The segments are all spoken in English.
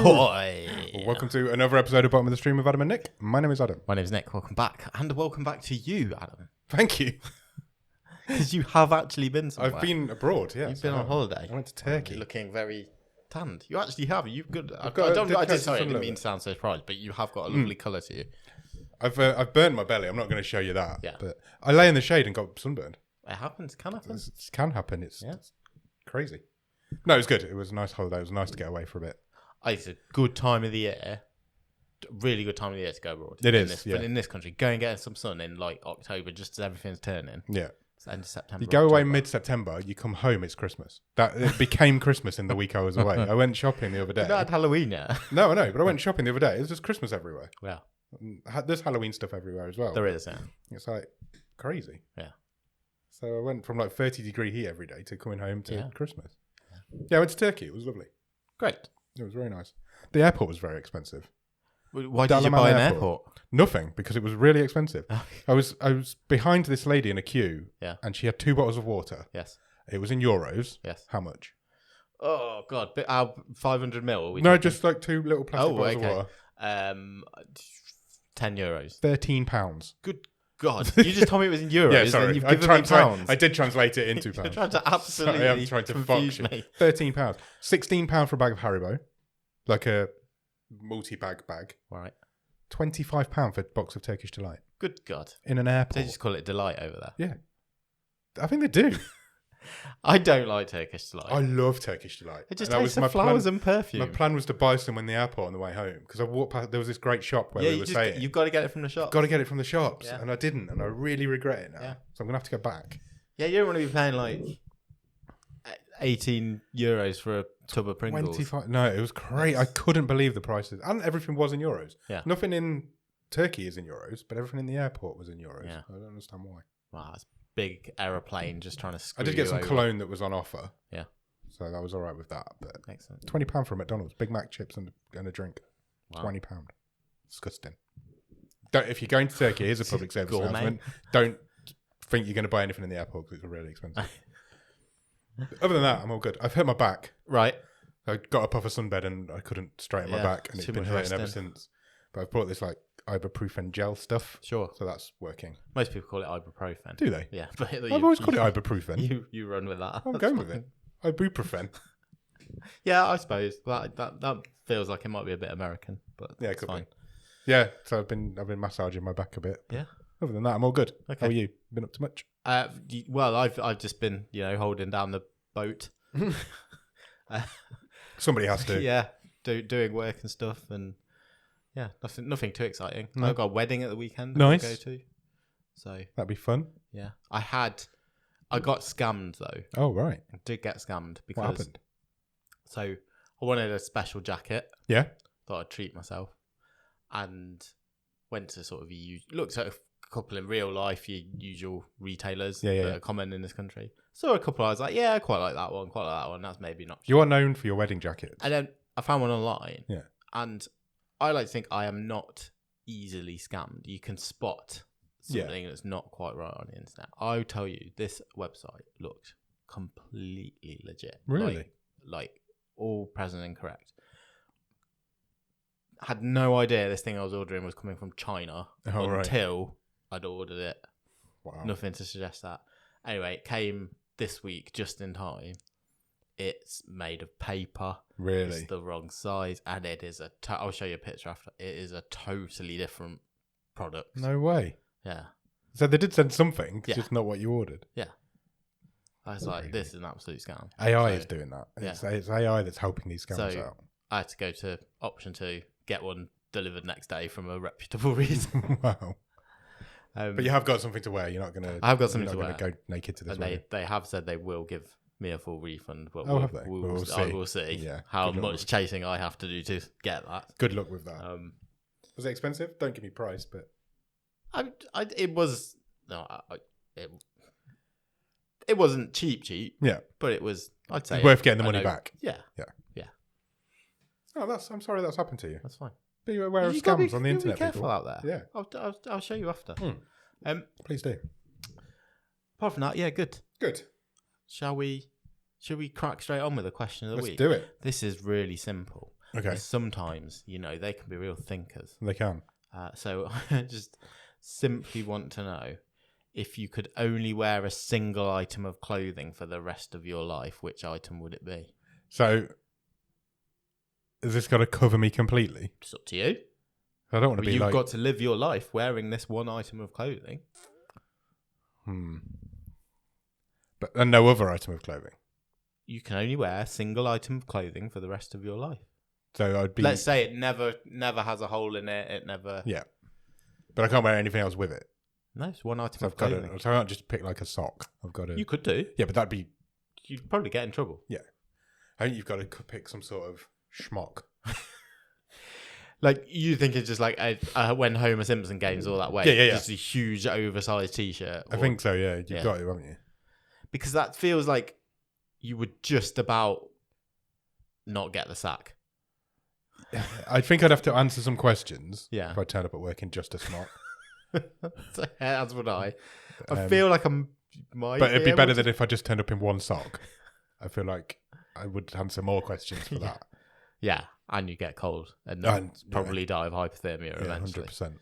Ahoy! Well, welcome to another episode of Bottom of the Stream with Adam and Nick. My name is Adam. My name's Nick. Welcome back. And welcome back to you, Adam. Thank you. Because you have actually been somewhere. I've been abroad, yes. You've been on holiday. I went to Turkey. You're looking very tanned. You actually have. You've got. I didn't mean to sound so surprised, but you have got a lovely colour to you. I've burnt my belly. I'm not going to show you that. Yeah. But I lay in the shade and got sunburned. It happens. It can happen. It can happen. It's crazy. No, it was good. It was a nice holiday. It was nice to get away for a bit. It's a good time of the year. Really good time of the year to go abroad. It is. But in this country, go and get some sun in like October, just as everything's turning. Yeah. It's end of September. You go away mid-September, you come home, it's Christmas. It became Christmas in the week I was away. I went shopping the other day. You not had Halloween yet? No, I know, but I went shopping the other day. It was just Christmas everywhere. Yeah. There's Halloween stuff everywhere as well. There is, yeah. It's like crazy. Yeah. So I went from like 30-degree heat every day to coming home to Christmas. Yeah, I went to Turkey. It was lovely. Great. It was very nice. The airport was very expensive. Why did you buy an airport? Nothing, because it was really expensive. I was behind this lady in a queue, and she had 2 bottles of water. Yes. It was in euros. Yes. How much? Oh God, 500 mil. No, just like 2 little plastic bottles of water. €10. £13. Good God, you just told me it was in euros. Yeah, sorry. And you've given me pounds. I did translate it into You're pounds. trying to absolutely Sorry, I'm trying to confuse fuck me. £13. £16 for a bag of Haribo, like a multi-bag bag. Right. £25 for a box of Turkish Delight. Good God. In an airport. They just call it Delight over there. Yeah. I think they do. I don't like Turkish Delight. I love Turkish Delight. It just tastes of flowers and perfume. My plan was to buy some in the airport on the way home because I walked past. There was this great shop where we were saying you've got to get it from the shop. Got to get it from the shops, and I didn't, and I really regret it now. Yeah. So I'm gonna have to go back. Yeah, you don't want to be paying like €18 for a tub of Pringles. 25. No, it was crazy. I couldn't believe the prices, and everything was in euros. Yeah. Nothing in Turkey is in euros, but everything in the airport was in euros. Yeah. I don't understand why. Wow, that's big aeroplane just trying to screw I did get you some over. cologne that was on offer. Yeah. So that was all right with that. But Excellent. £20 for a McDonald's, Big Mac chips and a drink. Wow. £20. Disgusting. If you're going to Turkey, here's a public service announcement. Don't think you're going to buy anything in the airport because it's really expensive. Other than that, I'm all good. I've hurt my back. Right. I got up off a sunbed and I couldn't straighten my back, and it's been hurting ever since. But I've bought this like ibuprofen gel stuff. Sure. So that's working. Most people call it ibuprofen. Do they? Yeah. But I've always called it ibuprofen. You run with that. I'm going with it. Ibuprofen. Yeah, I suppose that feels like it might be a bit American, but Yeah, it could fine. be. Yeah, so I've been massaging my back a bit. Yeah. Other than that, I'm all good. Okay. How are you? Been up to much? Well, I've just been holding down the boat. Somebody has to. Yeah, doing work and stuff, and yeah, nothing too exciting. No. I've got a wedding at the weekend. Nice. To go to. So That'd be fun. yeah, I got scammed though. Oh, right. I did get scammed because What happened? So I wanted a special jacket. Yeah. Thought I'd treat myself, and went to sort of looked at a couple in real life, your usual retailers that are common in this country. Saw a couple, I was like, yeah, I quite like that one, that's maybe not. You are known for your wedding jackets. And then I found one online. Yeah. And I like to think I am not easily scammed. You can spot something that's not quite right on the internet. I tell you, this website looked completely legit. Really? Like all present and correct. Had no idea this thing I was ordering was coming from China until I'd ordered it. Wow. Nothing to suggest that. Anyway, it came this week just in time. It's made of paper. Really? It's the wrong size, and it is I'll show you a picture after. It is a totally different product. No way. Yeah. So they did send something, just not what you ordered. Yeah. I was like, this is an absolute scam. AI is doing that. It's AI that's helping these scams out. I had to go to option 2, get one delivered next day from a reputable reason. Wow. But you have got something to wear. You're not going to. I've got something to wear. Go naked to this. And they have said they will give me a full refund. But have they? We'll see. I will see how much chasing I have to do to get that. Good luck with that. Was it expensive? Don't give me price, but it was it wasn't cheap. Yeah, but it was. I'd say worth getting the money back. Yeah. Oh, I'm sorry that's happened to you. That's fine. Be aware of scams on the internet. Be careful people. out there. Yeah, I'll show you after. Please do. Apart from that, yeah, good. Good. Should we crack straight on with the question of the week? Let's do it. This is really simple. Okay. Sometimes, they can be real thinkers. They can. So I just simply want to know, if you could only wear a single item of clothing for the rest of your life, which item would it be? So, has this got to cover me completely? It's up to you. I don't want to be You've got to live your life wearing this one item of clothing. But and no other item of clothing. You can only wear a single item of clothing for the rest of your life. So I'd be. Let's say it never has a hole in it. It never. Yeah, but I can't wear anything else with it. No, it's one item So of clothing. so I can't just pick like a sock. I've got to. You could do. Yeah, but that'd be. You'd probably get in trouble. Yeah, I think you've got to pick some sort of schmuck. Like, you think it's just like when Homer Simpson games all that way. Yeah. Just a huge oversized T-shirt. I think so. Yeah, you've got to, haven't you? Because that feels like you would just about not get the sack. I think I'd have to answer some questions. Yeah. If I turn up at work in just a smock. That's what I feel like might. But it'd be better than if I just turned up in one sock. I feel like I would answer more questions for that. Yeah, and you get cold and probably die of hypothermia eventually. 100%.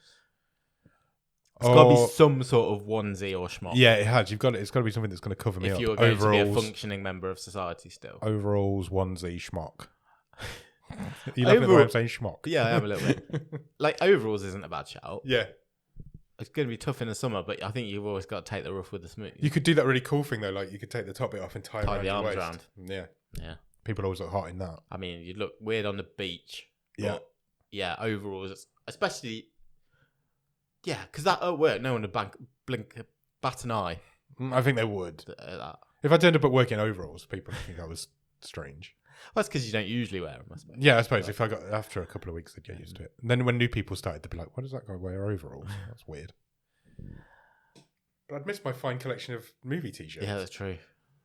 It's got to be some sort of onesie or schmuck. Yeah, it has. It's got to be something that's going to cover me if up. If you're going to be a functioning member of society still. Overalls, onesie, schmuck. You laughing at the way I'm saying schmuck? Yeah, I am a little bit. Like, overalls isn't a bad shout. Yeah. It's going to be tough in the summer, but I think you've always got to take the rough with the smooth. You could do that really cool thing, though. Like, you could take the top bit off and tie the arms around. Yeah. Yeah. People always look hot in that. I mean, you'd look weird on the beach. Yeah. Yeah, overalls, especially... Yeah, because that at work, no one would bat an eye. I think they would. At that. If I turned up at work in overalls, people would think I was strange. Well, that's because you don't usually wear them, I suppose. Yeah, I suppose. If I got after a couple of weeks, they'd get used to it. And then when new people started, they'd be like, "Why does that guy wear overalls? That's weird." But I'd miss my fine collection of movie T-shirts. Yeah, that's true.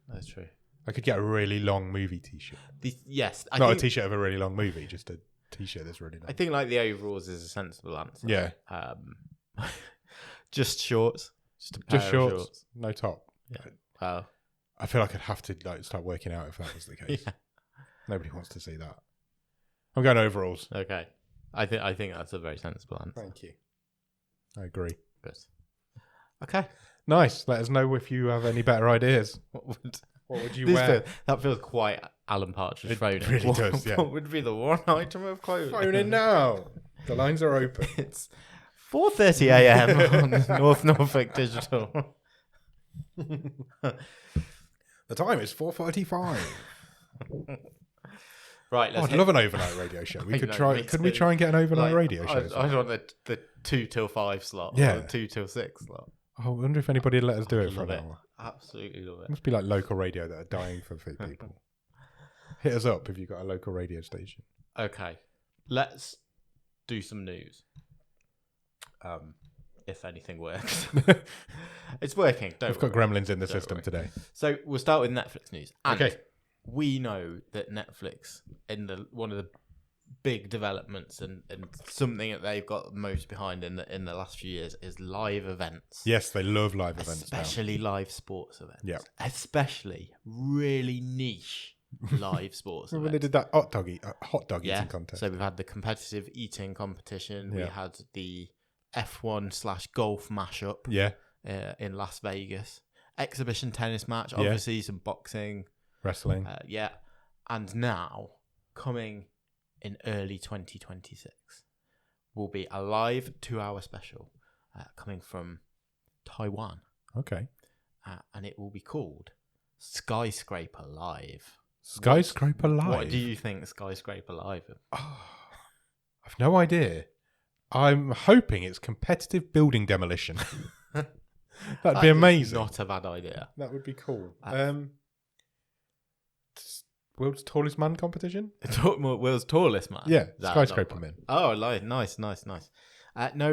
That's true. I could get a really long movie T-shirt. Yes, not a T-shirt of a really long movie, just a T-shirt that's really long. I think like the overalls is a sensible answer. Yeah. Just shorts. Just shorts. No top. Yeah. I feel like I'd have to start working out if that was the case. Yeah. Nobody wants to see that. I'm going overalls. Okay. I think that's a very sensible answer. Thank you. I agree. Good. Okay. Nice. Let us know if you have any better ideas. What would you wear? That feels quite Alan Partridge phoning. It really does, yeah. What would be the one item of clothing? Phone in now. The lines are open. It's 4:30 a.m. on North Norfolk Digital. The time is 4:45. Right, I'd love an overnight radio show. We could try. Could we try and get an overnight radio show? I want the 2 till 5 slot. Yeah, or the 2 till 6 slot. I wonder if anybody would let us do it for an hour. Absolutely love it. It must be like local radio that are dying for people. Hit us up if you've got a local radio station. Okay, let's do some news. If anything works. It's working. We've got gremlins in the system today. So we'll start with Netflix news. And okay. We know that Netflix, one of the big developments and something that they've got most behind in the last few years is live events. Yes, they love live events. Especially live sports events. Yeah. Especially really niche live sports events. When they did that hot dog eating contest. So we've had the competitive eating competition. Yeah. We had the F1/golf mashup. Yeah. In Las Vegas. Exhibition tennis match. Obviously some boxing. Wrestling. Yeah. And now, coming in early 2026, will be a live 2-hour special coming from Taiwan. Okay. And it will be called Skyscraper Live. Skyscraper Live? What do you think Skyscraper Live is? Oh, I've no idea. I'm hoping it's competitive building demolition. That'd be amazing. Not a bad idea. That would be cool. World's tallest man competition? World's tallest man? Yeah, skyscraper man. Oh, nice. No,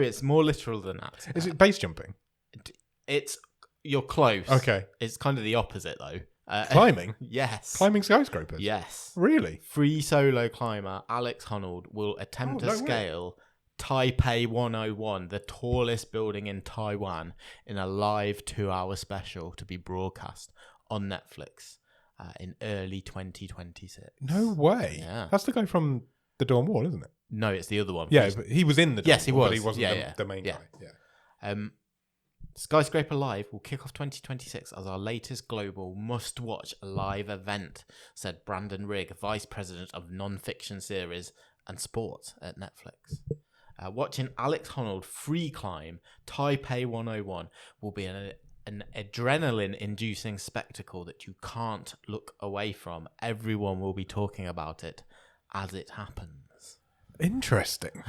it's more literal than that. Is it base jumping? You're close. Okay. It's kind of the opposite, though. Climbing? Yes. Climbing skyscrapers? Yes. Really? Free solo climber Alex Honnold will attempt to scale Taipei 101, the tallest building in Taiwan, in a live 2-hour special to be broadcast on Netflix in early 2026. No way. Yeah. That's the guy from the Dawn Wall, isn't it? No, it's the other one. Yeah, but he was in the Dawn Yes, he Wall, was. but he wasn't Yeah, the main yeah. guy. Yeah. Skyscraper Live will kick off 2026 as our latest global must-watch live event, said Brandon Rigg, Vice President of Non-Fiction Series and Sport at Netflix. Watching Alex Honnold free climb Taipei 101 will be an adrenaline-inducing spectacle that you can't look away from. Everyone will be talking about it as it happens. Interesting.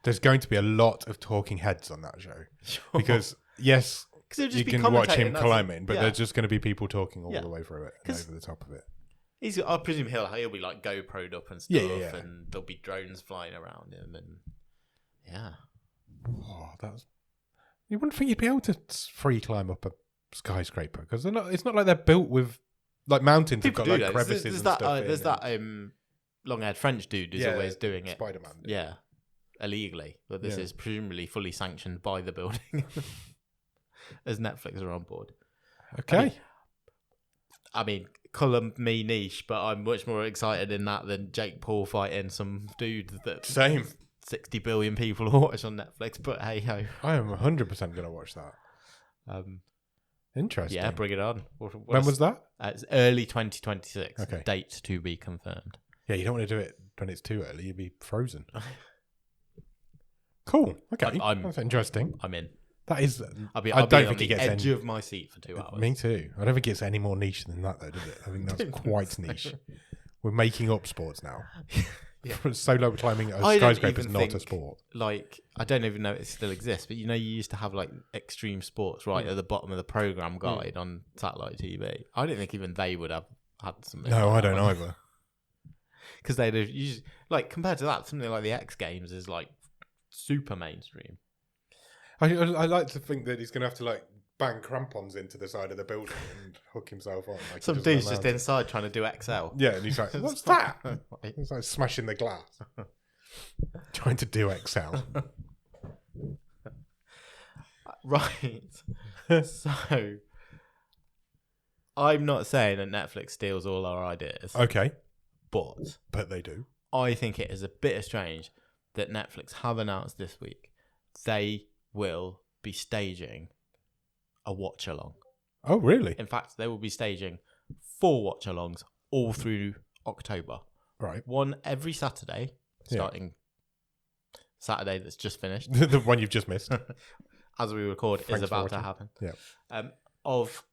There's going to be a lot of talking heads on that show. Sure. Because, yes, you can watch him climbing, but there's just going to be people talking all the way through it and over the top of it. I presume he'll be like GoPro'd up and stuff, and there'll be drones flying around him, and Oh, you wouldn't think you'd be able to free climb up a skyscraper because it's not like they're built with like mountains. People have got like crevices and stuff. There's that long-haired French dude who's always doing it. Spider-Man. Yeah, illegally, but this is presumably fully sanctioned by the building, as Netflix are on board. Okay. I mean, colour me niche, but I'm much more excited in that than Jake Paul fighting some dude that same 60 billion people watch on Netflix. But hey ho, I am 100% going to watch that. Interesting. Yeah, bring it on. When was that? It's early 2026. Okay. Date to be confirmed. Yeah, you don't want to do it when it's too early. You'd be frozen. Cool. Okay. That's interesting. I'm in. That is. I don't think on the edge of my seat for 2 hours. Me too. I don't think it's any more niche than that, though, does it? I think that's quite niche. We're making up sports now. Solo climbing a skyscraper is not a sport. Like, I don't even know it still exists, but you used to have like extreme sports right at the bottom of the program guide on satellite TV. I don't think even they would have had something. No, I don't either. Because they'd have used, like, compared to that, something like the X Games is like super mainstream. I like to think that he's going to have to like bang crampons into the side of the building and hook himself on. Like some dude's just inside trying to do XL. Yeah, and he's like, "What's that?" He's like smashing the glass, trying to do XL. Right. So, I'm not saying that Netflix steals all our ideas. Okay, but they do. I think it is a bit strange that Netflix have announced this week they will be staging a watch-along. Oh, really? In fact, they will be staging 4 watch-alongs all through October. Right. One every Saturday, starting Saturday that's just finished. The one you've just missed. As we record, is about to happen. Yeah. Of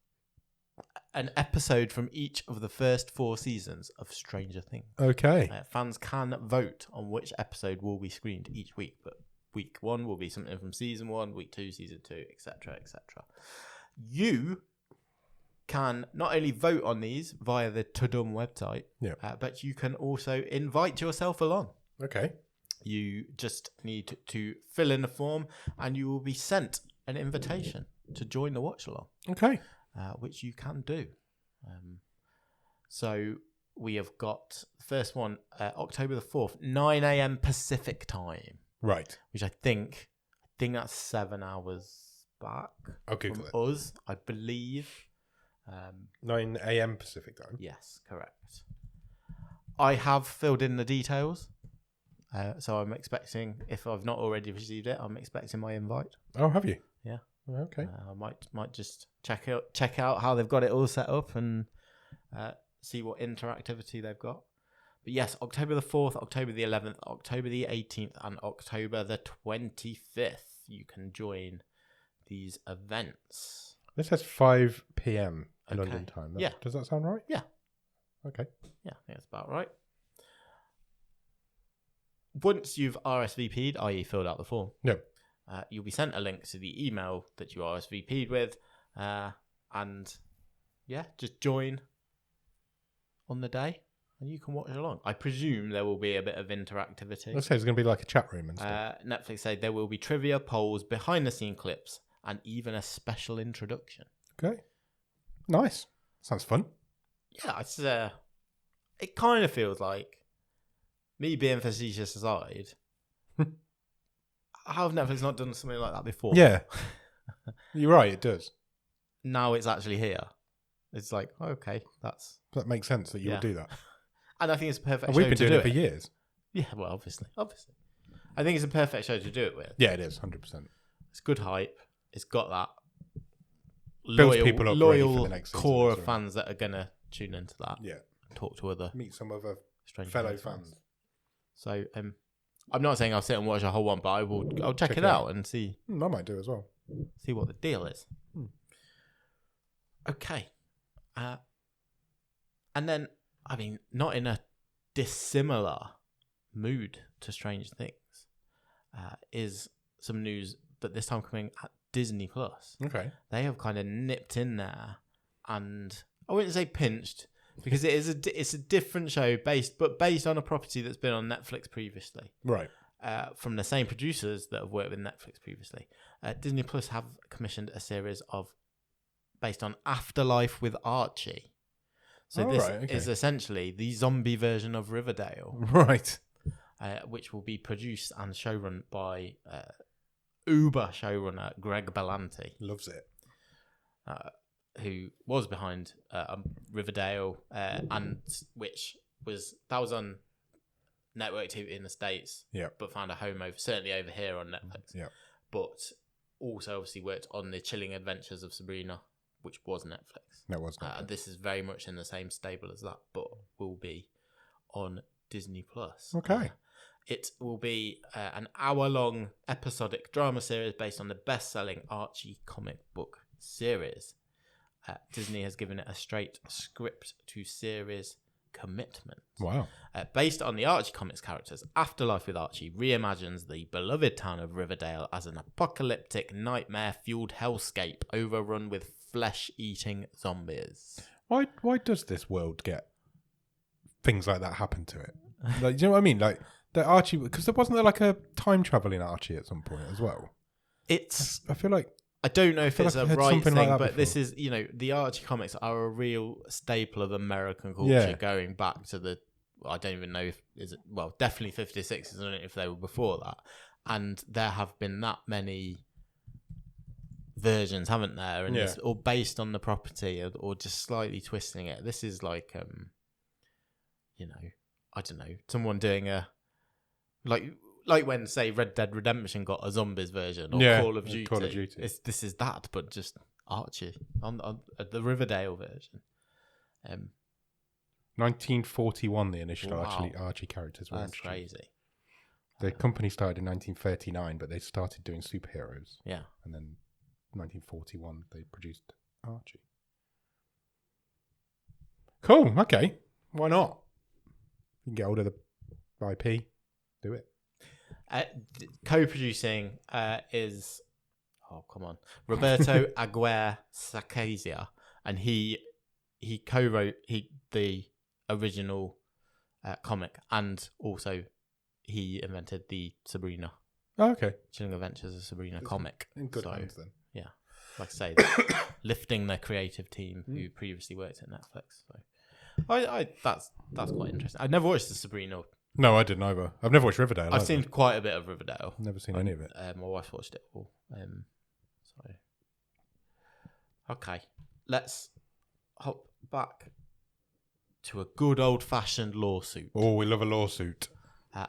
an episode from each of the first 4 seasons of Stranger Things. Okay. Fans can vote on which episode will be screened each week, but week 1 will be something from season 1, week 2, season 2, etc., etc. You can not only vote on these via the Tudum website, but you can also invite yourself along. Okay. You just need to fill in a form and you will be sent an invitation to join the watch along. Okay. Which you can do. So we have got the first one, October the 4th, 9 a.m. Pacific time. Right. Which I think that's 7 hours back from us, I believe. 9 a.m. Pacific time? Yes, correct. I have filled in the details. So I'm expecting, if I've not already received it, I'm expecting my invite. Oh, have you? Yeah. Okay. I might just check out how they've got it all set up and see what interactivity they've got. But yes, October the 4th, October the 11th, October the 18th, and October the 25th, you can join these events. This says 5 p.m. London time. Does that sound right? Yeah. Okay. Yeah, I think that's about right. Once you've RSVP'd, i.e. filled out the form, you'll be sent a link to the email that you RSVP'd with, and just join on the day, and you can watch along. I presume there will be a bit of interactivity. Let's say it's going to be like a chat room and stuff. Netflix said there will be trivia, polls, behind-the-scene clips, and even a special introduction. Okay. Nice. Sounds fun. Yeah, it's it kind of feels like, me being facetious aside, how have Netflix not done something like that before? Yeah. You're right, it does. Now it's actually here. It's like, okay, that makes sense that you would do that. And I think it's a perfect and show we've been to doing do it for years. Yeah, well, obviously. I think it's a perfect show to do it with. Yeah, it is, 100%. It's good hype. It's got that loyal core of fans that are going to tune into that. Yeah. And talk to other... Meet some other fellow fans. So, I'm not saying I'll sit and watch a whole one, but I'll check it out and see. I might do as well. See what the deal is. Okay. And then, I mean, not in a dissimilar mood to Strange Things, is some news that this time coming at Disney Plus. Okay. They have kind of nipped in there, and I wouldn't say pinched, because it's a different show based on a property that's been on Netflix previously. Right. From the same producers that have worked with Netflix previously. Disney Plus have commissioned a series based on Afterlife with Archie. So this is essentially the zombie version of Riverdale. Right. Which will be produced and showrun by Uber showrunner Greg Berlanti. Loves it. Who was behind Riverdale, and that was on network TV in the States, but found a home certainly over here on Netflix. Yeah. But also obviously worked on The Chilling Adventures of Sabrina, which was Netflix. That was Netflix. This is very much in the same stable as that, but will be on Disney Plus. Okay. It will be an hour-long episodic drama series based on the best-selling Archie comic book series. Disney has given it a straight script to series commitment. Wow. Based on the Archie comics characters, Afterlife with Archie reimagines the beloved town of Riverdale as an apocalyptic, nightmare-fueled hellscape overrun with flesh-eating zombies. Why does this world get things like that happen to it? Like, do you know what I mean? Like the Archie, because wasn't there like a time traveling Archie at some point as well? I feel like I don't know if it's a right thing, like but before. this is, the Archie comics are a real staple of American culture going back to I don't even know definitely 56s, I don't know if they were before that. And there have been that many versions, haven't there? And it's all based on the property or just slightly twisting it. This is like, I don't know, someone doing like when, say, Red Dead Redemption got a zombies version or Call of Duty. Call of Duty. This is that, but just Archie on the Riverdale version. 1941, the initial Archie characters were introduced. That's crazy. The company started in 1939, but they started doing superheroes. Yeah. And then 1941, they produced Archie. Cool. Okay. Why not? You can get hold of the IP. Do it. Co-producing is Roberto Aguirre Sacazia, and he co-wrote the original comic, and also he invented the Sabrina. Oh, okay. Chilling Adventures of Sabrina comic. In good hands then. Yeah, like I say, lifting the creative team who previously worked at Netflix. So, that's quite interesting. I've never watched the Sabrina. No, I didn't either. I've never watched Riverdale. I've seen quite a bit of Riverdale. Never seen any of it. My wife watched it all. Okay, let's hop back to a good old-fashioned lawsuit. Oh, we love a lawsuit.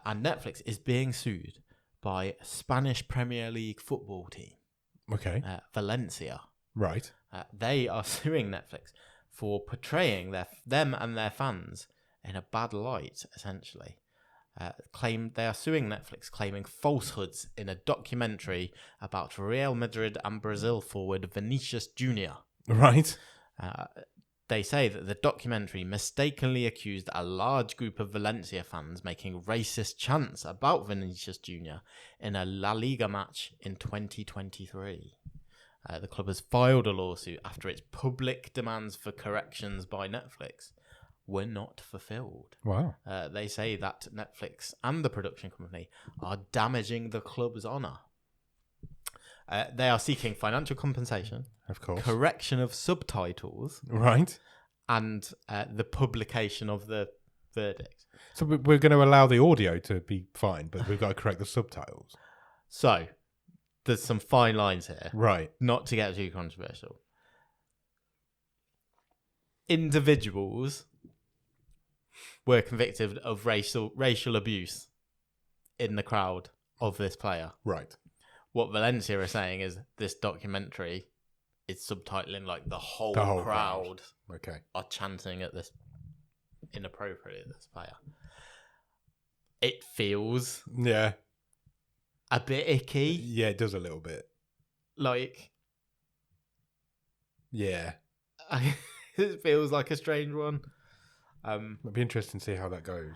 And Netflix is being sued by Spanish Premier League football team. Okay. Valencia. Right. They are suing Netflix for portraying them and their fans in a bad light, essentially. They are suing Netflix, claiming falsehoods in a documentary about Real Madrid and Brazil forward Vinicius Jr. Right. They say that the documentary mistakenly accused a large group of Valencia fans making racist chants about Vinicius Jr. in a La Liga match in 2023. The club has filed a lawsuit after its public demands for corrections by Netflix were not fulfilled. Wow. They say that Netflix and the production company are damaging the club's honour. They are seeking financial compensation, of course, correction of subtitles, right, and the publication of the verdict. So we're going to allow the audio to be fine, but we've got to correct the subtitles. So there's some fine lines here, right? Not to get too controversial. Individuals were convicted of racial abuse in the crowd of this player. Right. What Valencia are saying is this documentary is subtitling like the whole crowd okay. are chanting at this inappropriately at this player. It feels a bit icky. Yeah, it does a little bit. Like, yeah, it feels like a strange one. It'd be interesting to see how that goes.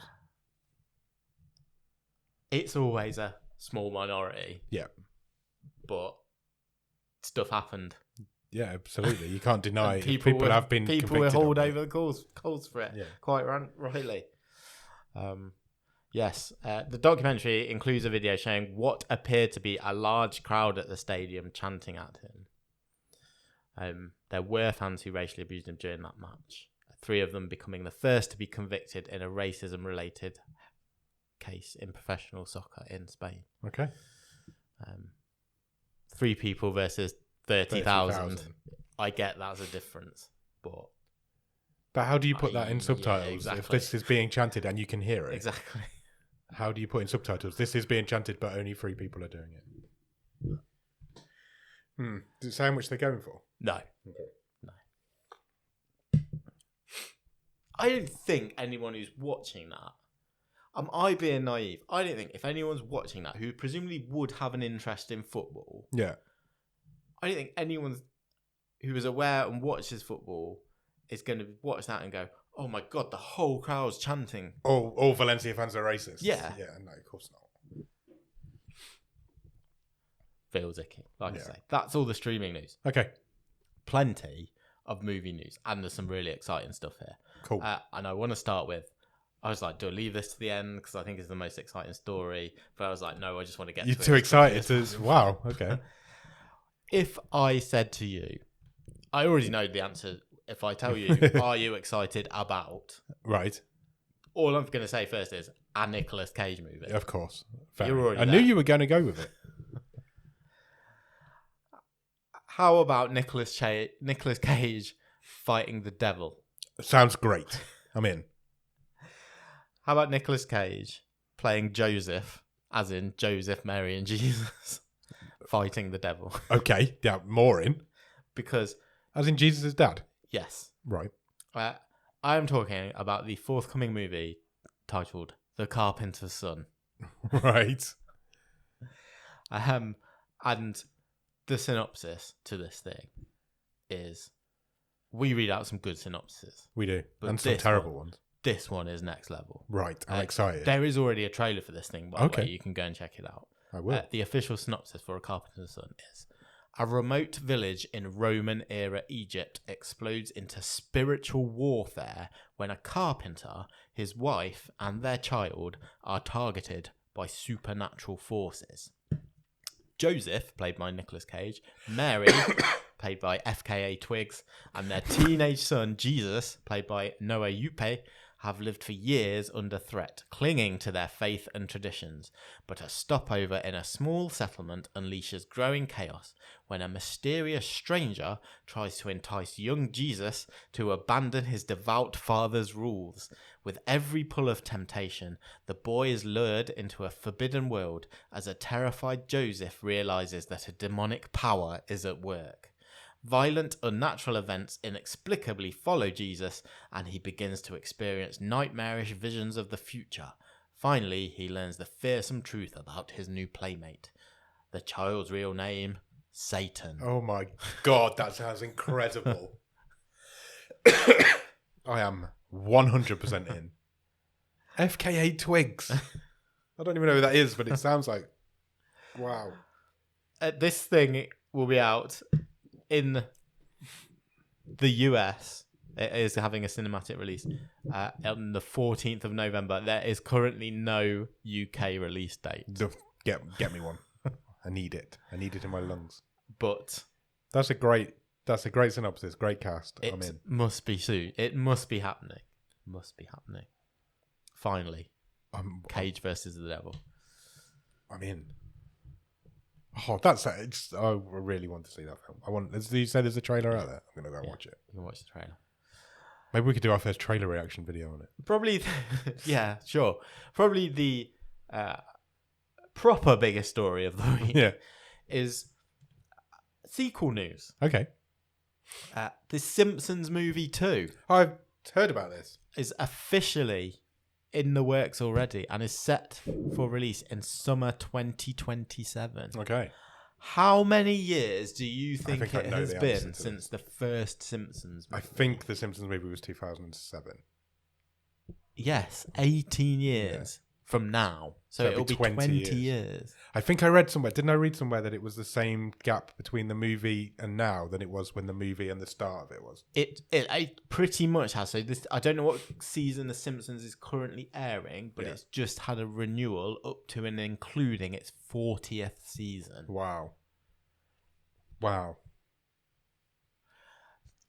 It's always a small minority. Yeah. But stuff happened. Yeah, absolutely. You can't deny people have been people were hauled over the coals for it. Yeah. Quite rightly. Yes, the documentary includes a video showing what appeared to be a large crowd at the stadium chanting at him. There were fans who racially abused him during that match. 3 of them becoming the first to be convicted in a racism-related case in professional soccer in Spain. Okay. 3 people versus 30,000. I get that's a difference, but how do you put that in subtitles exactly. if this is being chanted and you can hear it? Exactly. How do you put in subtitles? This is being chanted, but only 3 people are doing it. Does it say how much they're going for? No. Okay. No. I don't think anyone who's watching that. Am I being naive? I don't think if anyone's watching that who presumably would have an interest in football. Yeah. I don't think anyone who is aware and watches football is going to watch that and go, "Oh my god, the whole crowd's chanting." All Valencia fans are racist. Yeah. Yeah, no, of course not. Feels icky, like I say. That's all the streaming news. Okay. Plenty of movie news, and there's some really exciting stuff here. Cool. And I want to start with, I was like, do I leave this to the end? Because I think it's the most exciting story. But I was like, no, I just want to get to it. You're too excited to... Wow, okay. If I said to you, I already know the answer. If I tell you, are you excited about? Right. All I'm going to say first is a Nicolas Cage movie. Of course. You're already I knew you were going to go with it. How about Nicolas Cage fighting the devil? Sounds great. I'm in. How about Nicolas Cage playing Joseph, as in Joseph, Mary and Jesus, fighting the devil? Okay, yeah, more in. Because... As in Jesus' dad? Yes. Right. I am talking about the forthcoming movie titled The Carpenter's Son. Right. And the synopsis to this thing is, we read out some good synopses. We do. And some terrible ones. This one is next level. Right. I'm excited. There is already a trailer for this thing, by the way. You can go and check it out. I will. The official synopsis for A Carpenter's Son is, a remote village in Roman-era Egypt explodes into spiritual warfare when a carpenter, his wife, and their child are targeted by supernatural forces. Joseph, played by Nicolas Cage, Mary, played by FKA Twigs, and their teenage son, Jesus, played by Noah Yuppe, have lived for years under threat, clinging to their faith and traditions. But a stopover in a small settlement unleashes growing chaos when a mysterious stranger tries to entice young Jesus to abandon his devout father's rules. With every pull of temptation, the boy is lured into a forbidden world as a terrified Joseph realizes that a demonic power is at work. Violent, unnatural events inexplicably follow Jesus, and he begins to experience nightmarish visions of the future. Finally, he learns the fearsome truth about his new playmate. The child's real name, Satan. Oh my god, that sounds incredible. I am 100% in. FKA Twigs. I don't even know who that is, but it sounds like... Wow. This thing will be out in the US. It is having a cinematic release on the 14th of November. There is currently no UK release date. Get me one. I need it. I need it in my lungs. But that's a great synopsis. Great cast. I'm in. Must be soon. It must be happening. Finally, Cage versus the devil. I'm in. Oh, that's it. I really want to see that film. You say there's a trailer out there? I'm gonna go and watch it. You can watch the trailer. Maybe we could do our first trailer reaction video on it. Probably, yeah, sure. Probably proper biggest story of the week is sequel news. Okay. The Simpsons movie 2. I've heard about this. Is officially in the works already and is set for release in summer 2027. Okay. How many years do you think it has been since the first Simpsons movie? I think the Simpsons movie was 2007. Yes, 18 years from now. So it'll be 20 years. I think I read somewhere, didn't I read somewhere that it was the same gap between the movie and now than it was when the movie and the start of it was? It pretty much has. So this, I don't know what season The Simpsons is currently airing, but it's just had a renewal up to and including its 40th season. Wow.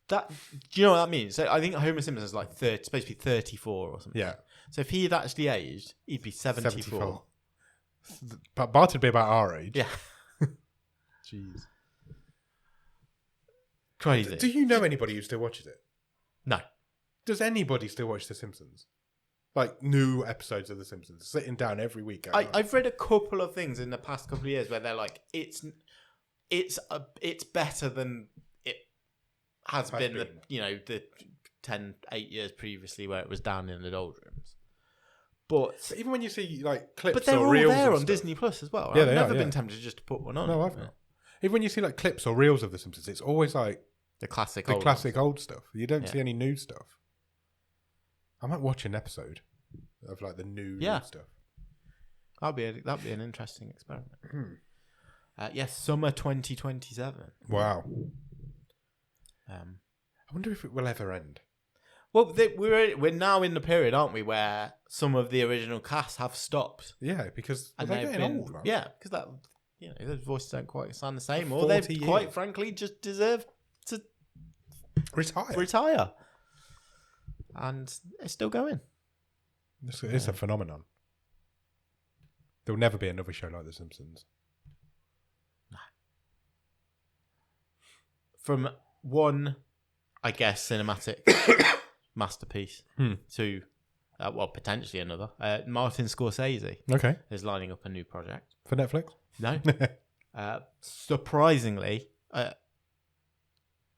That, do you know what that means? So I think Homer Simpson is like supposed to be 34 or something. Yeah. So if he had actually aged, he'd be 74. But Bart would be about our age. Yeah. Jeez. Crazy. Do you know anybody who still watches it? No. Does anybody still watch The Simpsons? Like new episodes of The Simpsons, sitting down every week. I've read a couple of things in the past couple of years where they're like, it's better than it has been. The 8 years previously where it was down in the doldrums. But even when you see like clips, but they're or all reels there on stuff, Disney Plus as well. Yeah, I've never been yeah. tempted just to put one on. No, I've not. Even when you see like clips or reels of The Simpsons, it's always like the classic old stuff. You don't see any new stuff. I might watch an episode of like the new stuff. That'd be an interesting experiment. Yes, summer 2027. Wow. I wonder if it will ever end. Well, we're now in the period, aren't we, where some of the original cast have stopped. Yeah, because they're getting old, right? Yeah, because that those voices don't quite sound the same, or they quite frankly just deserve to retire, and it's still going. It's a phenomenon. There'll never be another show like The Simpsons. No. From one, I guess, cinematic masterpiece to, potentially another. Martin Scorsese is lining up a new project. For Netflix? No. Surprisingly,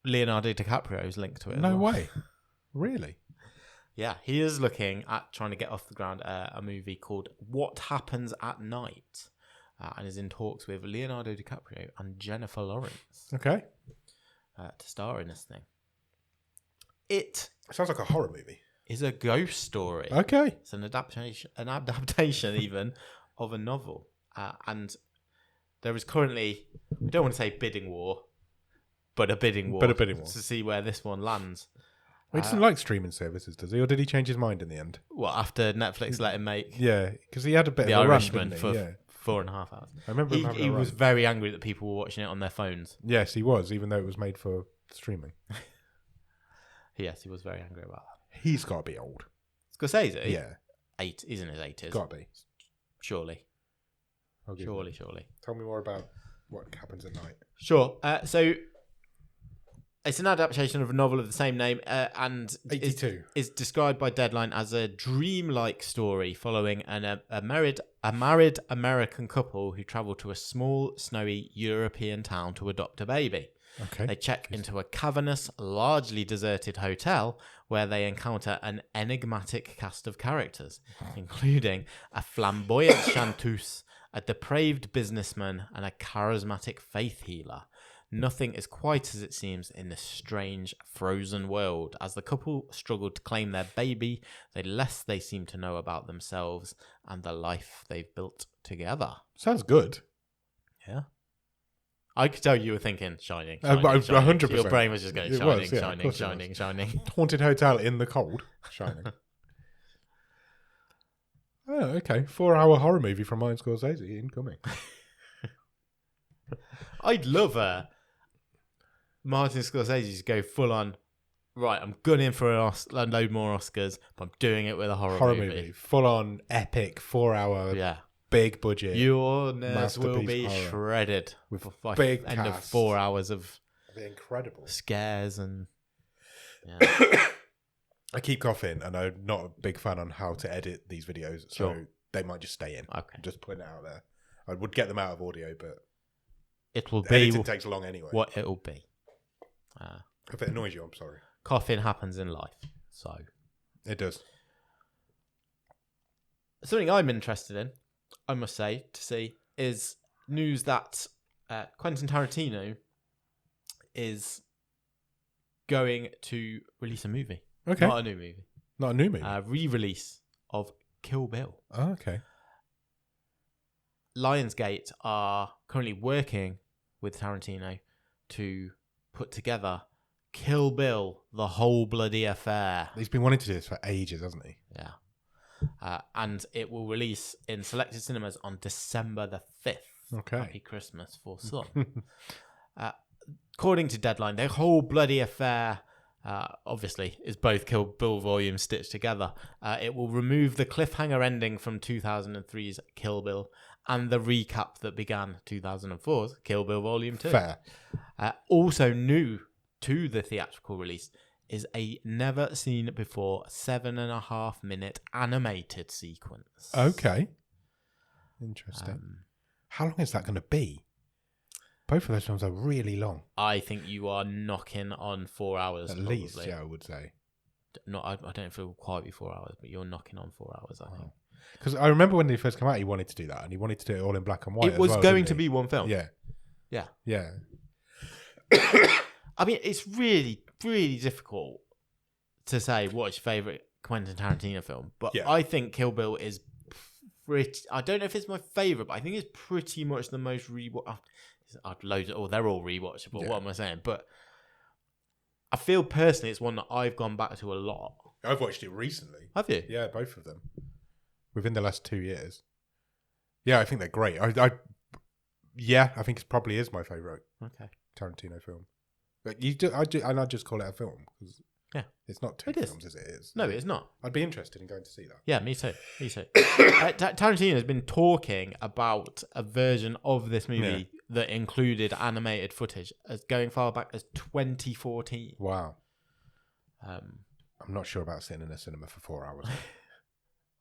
Leonardo DiCaprio is linked to it. No way. Really? Yeah, he is looking at trying to get off the ground a movie called What Happens at Night, and is in talks with Leonardo DiCaprio and Jennifer Lawrence. Okay. To star in this thing. It sounds like a horror movie. Is a ghost story. Okay. It's an adaptation even of a novel. And there is currently, I don't want to say bidding war, but a bidding war. To see where this one lands. Well, he doesn't like streaming services, does he? Or did he change his mind in the end? Well, after Netflix let him make... Yeah, because he had a bit of a Irishman run, for 4.5 hours. I remember him he was very angry that people were watching it on their phones. Yes, he was, even though it was made for streaming. Yes, he was very angry about that. He's got to be old. Scorsese? Yeah. He's in his 80s. Got to be. Surely. Surely. Tell me more about what happens at night. Sure. So it's an adaptation of a novel of the same name, and 82 is described by Deadline as a dreamlike story following a married American couple who travel to a small, snowy European town to adopt a baby. Okay. They check into a cavernous, largely deserted hotel where they encounter an enigmatic cast of characters, including a flamboyant chanteuse, a depraved businessman, and a charismatic faith healer. Nothing is quite as it seems in this strange, frozen world. As the couple struggle to claim their baby, the less they seem to know about themselves and the life they've built together. Sounds good. Yeah. I could tell you were thinking Shining. 100%. Your brain was just going Shining. Haunted hotel in the cold. Shining. Oh, okay. 4-hour horror movie from Martin Scorsese incoming. I'd love Martin Scorsese to go full on. Right, I'm gunning for a load more Oscars, but I'm doing it with a horror movie. Full on epic 4-hour. Big budget. Your nerves will be shredded with by big end cast. of 4 hours of incredible scares and. Yeah. I keep coughing, and I'm not a big fan on how to edit these videos, so they might just stay in. Okay, I'm just putting it out there. I would get them out of audio, but it will be editing takes long anyway. What it will be. If it annoys you, I'm sorry. Coughing happens in life, so it does. Something I'm interested in, I must say, to see is news that Quentin Tarantino is going to release a movie. Okay. Not a new movie. Not a new movie? Re-release of Kill Bill. Oh, okay. Lionsgate are currently working with Tarantino to put together Kill Bill, the whole bloody affair. He's been wanting to do this for ages, hasn't he? Yeah. And it will release in selected cinemas on December the 5th. Okay. Happy Christmas for some. According to Deadline, the whole bloody affair, obviously, is both Kill Bill volumes stitched together. It will remove the cliffhanger ending from 2003's Kill Bill and the recap that began 2004's Kill Bill Volume 2. Fair. Also new to the theatrical release is a never-seen-before 7.5-minute animated sequence. Okay. Interesting. How long is that going to be? Both of those films are really long. I think you are knocking on 4 hours. At least, yeah, I would say. I don't know if it will quite be 4 hours, but you're knocking on 4 hours, I think. Because I remember when they first came out, he wanted to do that, and he wanted to do it all in black and white. It was going to be one film. Yeah. Yeah. Yeah. I mean, it's really, really difficult to say what's your favourite Quentin Tarantino film, but I think Kill Bill is pretty... I don't know if it's my favourite, but I think it's pretty much the most I'd load it all. They're all rewatchable. What am I saying? But I feel personally it's one that I've gone back to a lot. I've watched it recently. Have you? Yeah, both of them. Within the last 2 years. Yeah, I think they're great. I think it probably is my favourite Tarantino film. But I just call it a film because it's not two films as it is. No, it's not. I'd be interested in going to see that. Yeah, me too. Tarantino has been talking about a version of this movie that included animated footage as going far back as 2014. Wow. I'm not sure about sitting in a cinema for 4 hours.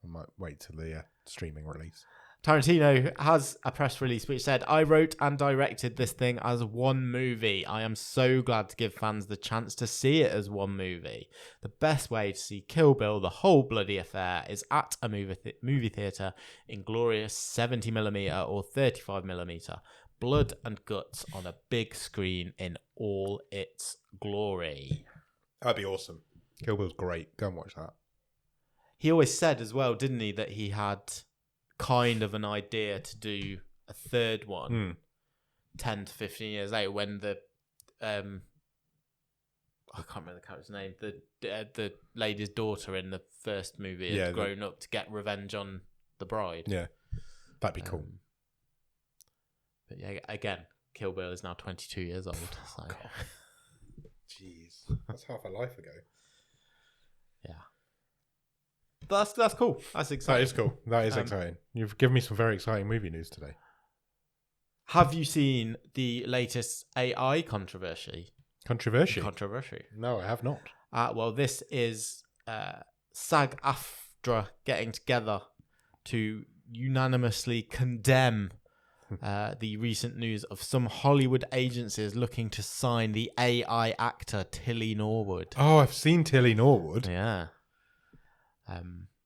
I might wait till the streaming release. Tarantino has a press release which said, "I wrote and directed this thing as one movie. I am so glad to give fans the chance to see it as one movie. The best way to see Kill Bill, the whole bloody affair, is at a movie theatre in glorious 70mm or 35mm. Blood and guts on a big screen in all its glory." That'd be awesome. Kill Bill's great. Go and watch that. He always said as well, didn't he, that he had kind of an idea to do a third one 10 to 15 years later when the I can't remember the character's name, the lady's daughter in the first movie had grown up to get revenge on the bride. Yeah, that'd be cool. But yeah, again, Kill Bill is now 22 years old. So. Jeez, that's half a life ago. Yeah. But that's cool. That's exciting. That is cool. That is exciting. You've given me some very exciting movie news today. Have you seen the latest AI controversy? Controversy? No, I have not. Well, this is SAG-AFTRA getting together to unanimously condemn the recent news of some Hollywood agencies looking to sign the AI actor Tilly Norwood. Oh, I've seen Tilly Norwood. Yeah.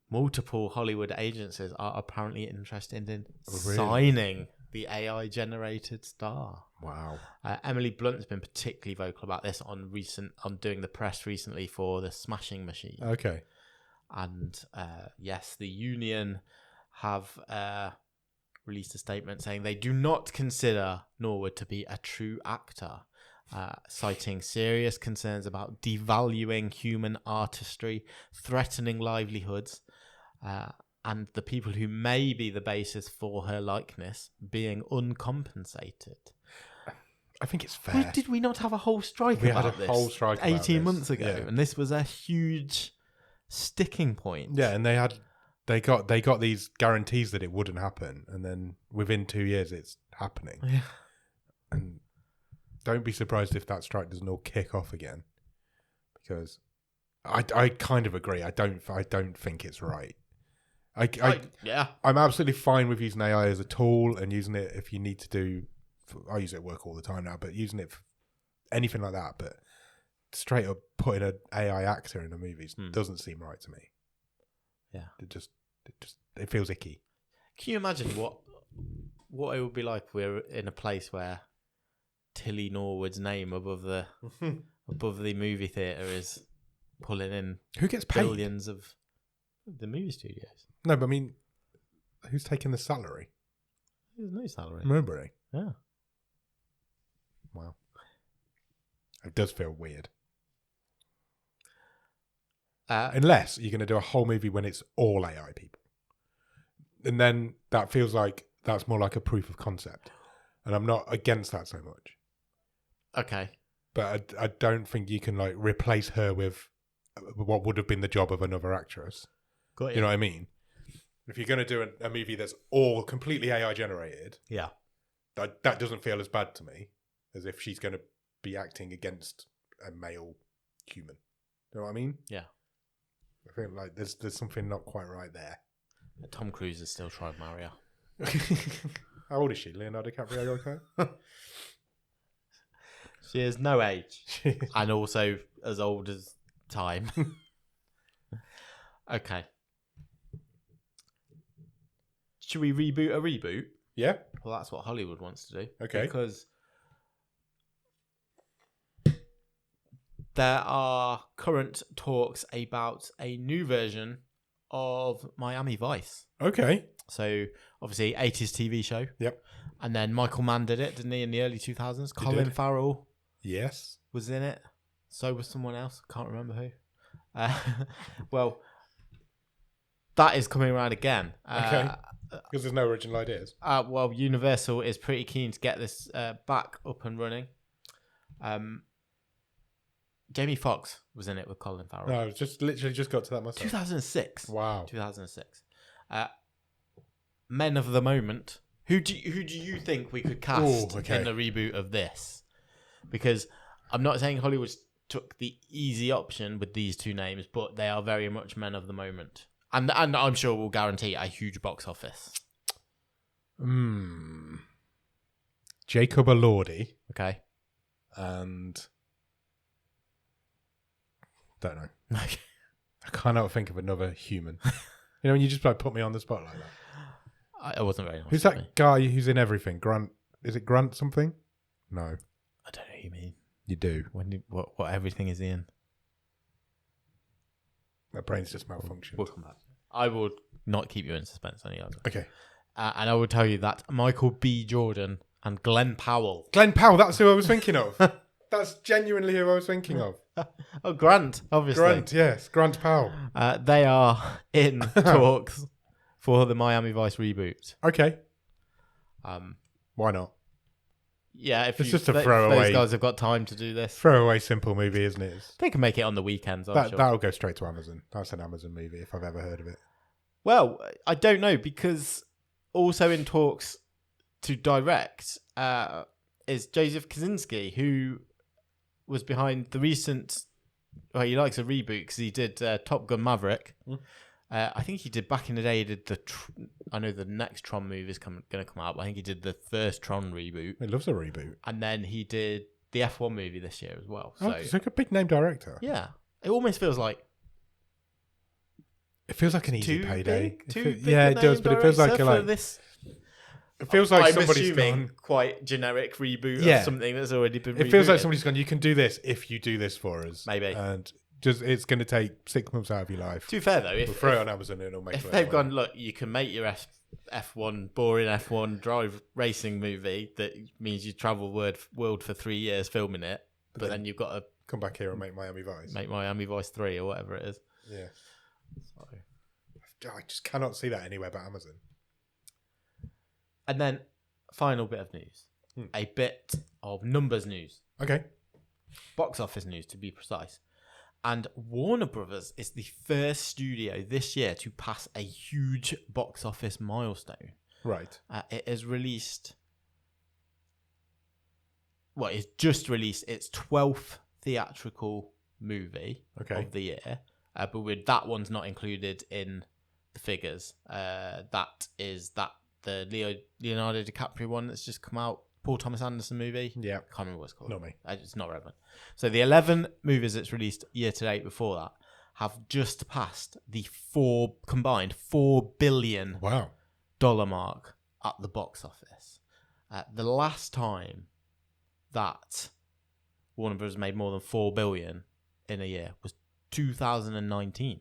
Multiple Hollywood agencies are apparently interested in signing the AI-generated star. Wow. Emily Blunt's been particularly vocal about this on doing the press recently for the Smashing Machine. Okay. And yes, the union have released a statement saying they do not consider Norwood to be a true actor, citing serious concerns about devaluing human artistry, threatening livelihoods, and the people who may be the basis for her likeness being uncompensated. I think it's fair. Did we not have a whole strike about this? Whole strike 18 months ago, and this was a huge sticking point. Yeah, and they got these guarantees that it wouldn't happen, and then within 2 years it's happening. Yeah. And don't be surprised if that strike doesn't all kick off again, because I kind of agree. I don't think it's right. I'm absolutely fine with using AI as a tool and using it if you need to do. I use it at work all the time now, but using it for anything like that, but straight up putting an AI actor in the movies doesn't seem right to me. Yeah, it feels icky. Can you imagine what it would be like if we're in a place where Tilly Norwood's name above the movie theatre is pulling in who gets paid? Billions of the movie studios. No, but I mean, who's taking the salary? There's no salary. Nobody. Yeah. Wow. It does feel weird. Unless you're going to do a whole movie when it's all AI people. And then that feels like that's more like a proof of concept. And I'm not against that so much. Okay. But I don't think you can like replace her with what would have been the job of another actress. Got you. You know what I mean? If you're going to do a movie that's all completely AI generated, yeah, that doesn't feel as bad to me as if she's going to be acting against a male human. You know what I mean? Yeah. I feel like there's something not quite right there. Tom Cruise is still trying to marry her. How old is she? Leonardo DiCaprio? Okay. She is no age, and also as old as time. Okay. Should we reboot a reboot? Yeah. Well, that's what Hollywood wants to do. Okay. Because there are current talks about a new version of Miami Vice. Okay. So, obviously, 80s TV show. Yep. And then Michael Mann did it, didn't he, in the early 2000s? Colin Farrell. Yes. Was in it. So was someone else. Can't remember who. Well, that is coming around again. Okay. Because there's no original ideas. Well, Universal is pretty keen to get this back up and running. Jamie Foxx was in it with Colin Farrell. No, literally just got to that myself. 2006. Wow. 2006. Men of the Moment. Who do you think we could cast in the reboot of this? Because I'm not saying Hollywood took the easy option with these two names, but they are very much men of the moment. And I'm sure we'll guarantee a huge box office. Jacob Elordi. Okay. And don't know. I cannot think of another human. You know, when you just like put me on the spot like that. I wasn't very nice. Who's that guy who's in everything? Grant? Is it Grant something? No. I don't know who you mean. You do. What everything is in? My brain's just malfunctioned. We'll come back. I will not keep you in suspense any longer. Okay. And I will tell you that Michael B. Jordan and Glenn Powell. Glenn Powell, that's who I was thinking of. That's genuinely who I was thinking of. Oh, Grant, obviously. Grant, yes. Grant Powell. They are in talks for the Miami Vice reboot. Okay. Why not? Yeah, if it's just a throwaway. Those guys have got time to do this. Throwaway simple movie, isn't it? They can make it on the weekends, I'm sure. That'll go straight to Amazon. That's an Amazon movie if I've ever heard of it. Well, I don't know, because also in talks to direct is Joseph Kosinski, who was behind the recent... Well, he likes a reboot because he did Top Gun Maverick. I think he did back in the day. He did I know the next Tron movie is going to come out, but I think he did the first Tron reboot. He loves a reboot. And then he did the F1 movie this year as well. So he's like a big name director. Yeah, it almost feels like. It feels like an easy payday. Yeah, it does, but it feels like this. It feels like I'm somebody's assuming gone. Quite generic reboot of something that's already been. It feels like somebody's gone. You can do this if you do this for us. Maybe. And it's going to take 6 months out of your life. To be fair though, we'll throw it on Amazon and it'll make. If they've gone, look, you can make your F1 boring F1 drive racing movie that means you travel world for 3 years filming it, but then you've got to come back here and make Miami Vice. Make Miami Vice 3 or whatever it is. Yeah. Sorry. I just cannot see that anywhere but Amazon. And then, final bit of news. A bit of numbers news. Okay. Box office news, to be precise. And Warner Brothers is the first studio this year to pass a huge box office milestone. Right. It has released... Well, it's just released its 12th theatrical movie of the year. But with that one's not included in the figures. That is the Leonardo DiCaprio one that's just come out, Paul Thomas Anderson movie. Yeah. Can't remember what it's called. Not me. It's not relevant. So the 11 movies that's released year to date before that have just passed the combined $4 billion mark at the box office. The last time that Warner Bros. Made more than $4 billion in a year was 2019,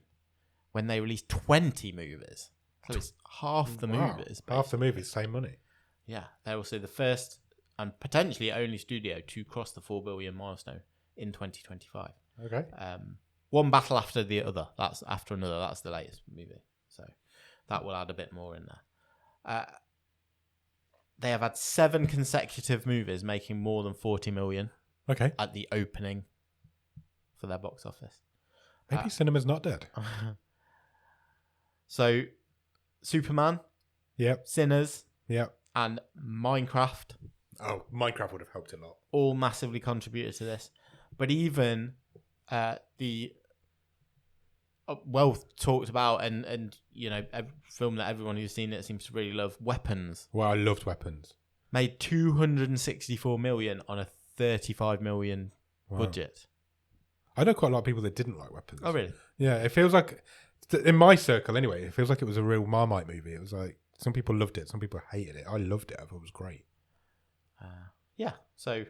when they released 20 movies. So it's half the movies. Basically. Half the movies, same money. Yeah, they're also the first and potentially only studio to cross the $4 billion milestone in 2025. Okay. One battle after the other. That's after another. That's the latest movie. So that will add a bit more in there. They have had 7 consecutive movies making more than 40 million. Okay. At the opening for their box office. Maybe cinema's not dead. So, Superman. Yep. Sinners. Yep. And Minecraft. Oh, Minecraft would have helped a lot. All massively contributed to this. But even the well talked about and you know, a film that everyone who's seen it seems to really love, Weapons. Well, I loved Weapons. Made 264 million on a 35 million budget. I know quite a lot of people that didn't like Weapons. Oh, really? Yeah, it feels like, in my circle anyway, it feels like it was a real Marmite movie. It was like, some people loved it, some people hated it. I loved it. I thought it was great. Yeah, so